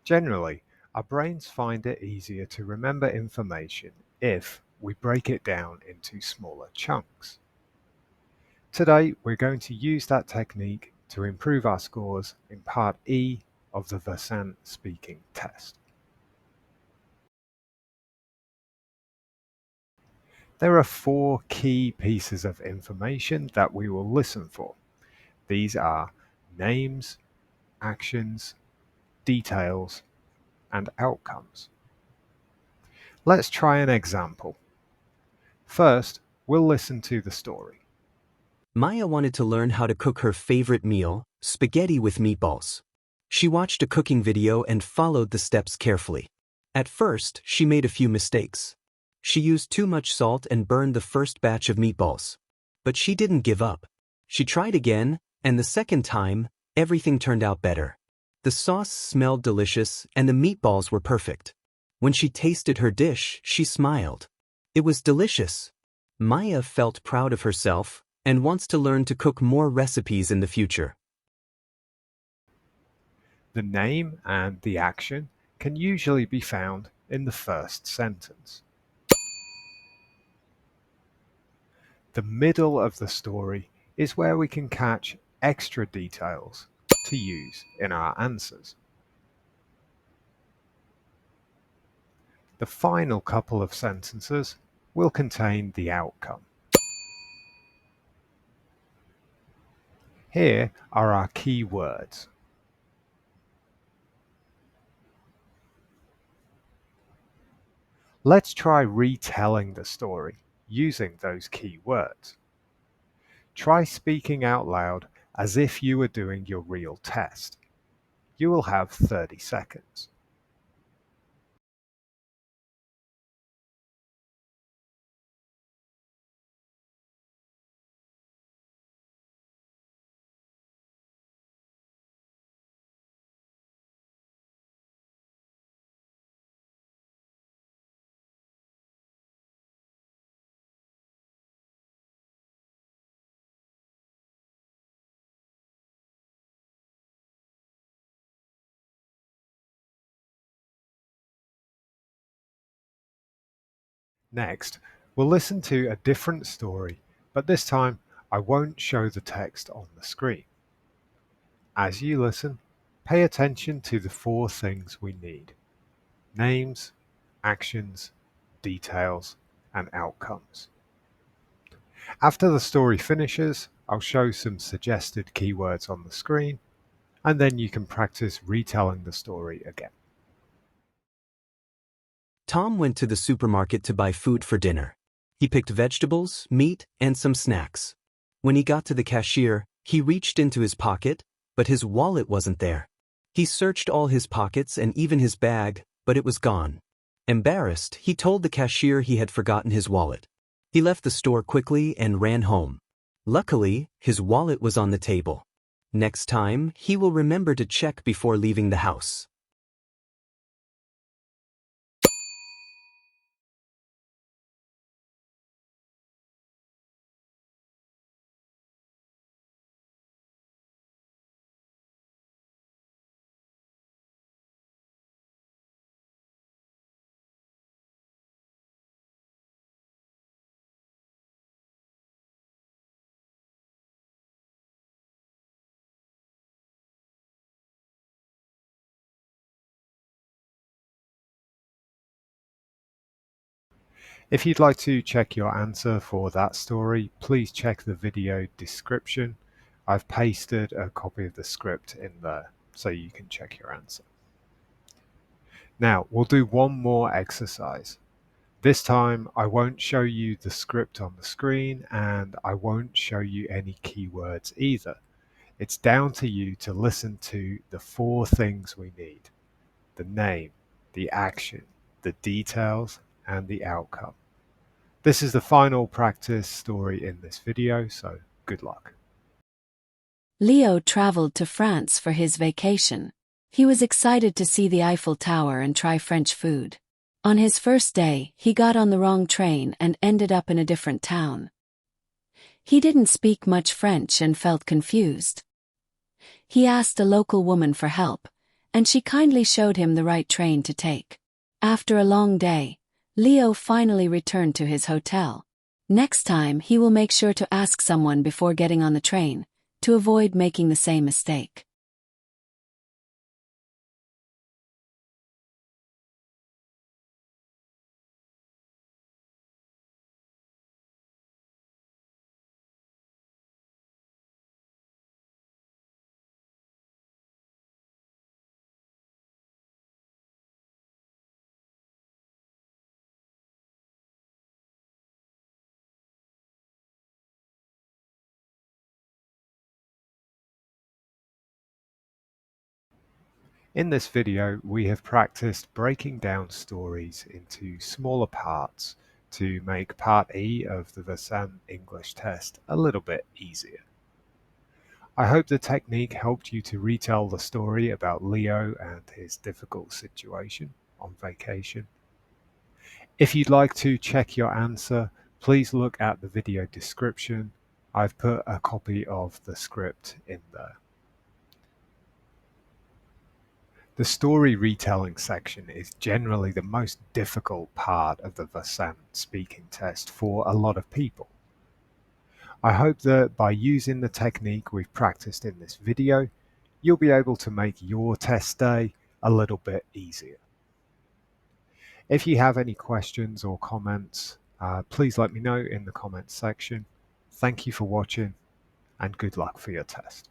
Generally, our brains find it easier to remember information if we break it down into smaller chunks. Today, we're going to use that technique to improve our scores in Part E of the Versant speaking test. There are 4 key pieces of information that we will listen for. These are names, actions, details, and outcomes. Let's try an example. First, we'll listen to the story. Maya wanted to learn how to cook her favorite meal, spaghetti with meatballs. She watched a cooking video and followed the steps carefully. At first, she made a few mistakes. She used too much salt and burned the first batch of meatballs. But she didn't give up. She tried again, and the second time, everything turned out better. The sauce smelled delicious and the meatballs were perfect. When she tasted her dish, she smiled. It was delicious. Maya felt proud of herself and wants to learn to cook more recipes in the future. The name and the action can usually be found in the first sentence. The middle of the story is where we can catch extra details to use in our answers. The final couple of sentences will contain the outcome. Here are our key words. Let's try retelling the story using those key words. Try speaking out loud as if you were doing your real test. You will have 30 seconds. Next, we'll listen to a different story, but this time I won't show the text on the screen. As you listen, pay attention to the 4 things we need: names, actions, details, and outcomes. After the story finishes, I'll show some suggested keywords on the screen, and then you can practice retelling the story again. Tom went to the supermarket to buy food for dinner. He picked vegetables, meat, and some snacks. When he got to the cashier, he reached into his pocket, but his wallet wasn't there. He searched all his pockets and even his bag, but it was gone. Embarrassed, he told the cashier he had forgotten his wallet. He left the store quickly and ran home. Luckily, his wallet was on the table. Next time, he will remember to check before leaving the house. If you'd like to check your answer for that story, please check the video description. I've pasted a copy of the script in there so you can check your answer. Now, we'll do one more exercise. This time, I won't show you the script on the screen and I won't show you any keywords either. It's down to you to listen to the 4 things we need: the name, the action, the details, and the outcome. This is the final practice story in this video, so good luck. Leo traveled to France for his vacation. He was excited to see the Eiffel Tower and try French food. On his first day, he got on the wrong train and ended up in a different town. He didn't speak much French and felt confused. He asked a local woman for help, and she kindly showed him the right train to take. After a long day, Leo finally returned to his hotel. Next time, he will make sure to ask someone before getting on the train, to avoid making the same mistake. In this video, we have practiced breaking down stories into smaller parts to make Part E of the Versant English test a little bit easier. I hope the technique helped you to retell the story about Leo and his difficult situation on vacation. If you'd like to check your answer, please look at the video description. I've put a copy of the script in there. The story retelling section is generally the most difficult part of the Versant speaking test for a lot of people. I hope that by using the technique we've practiced in this video, you'll be able to make your test day a little bit easier. If you have any questions or comments, please let me know in the comments section. Thank you for watching, and good luck for your test.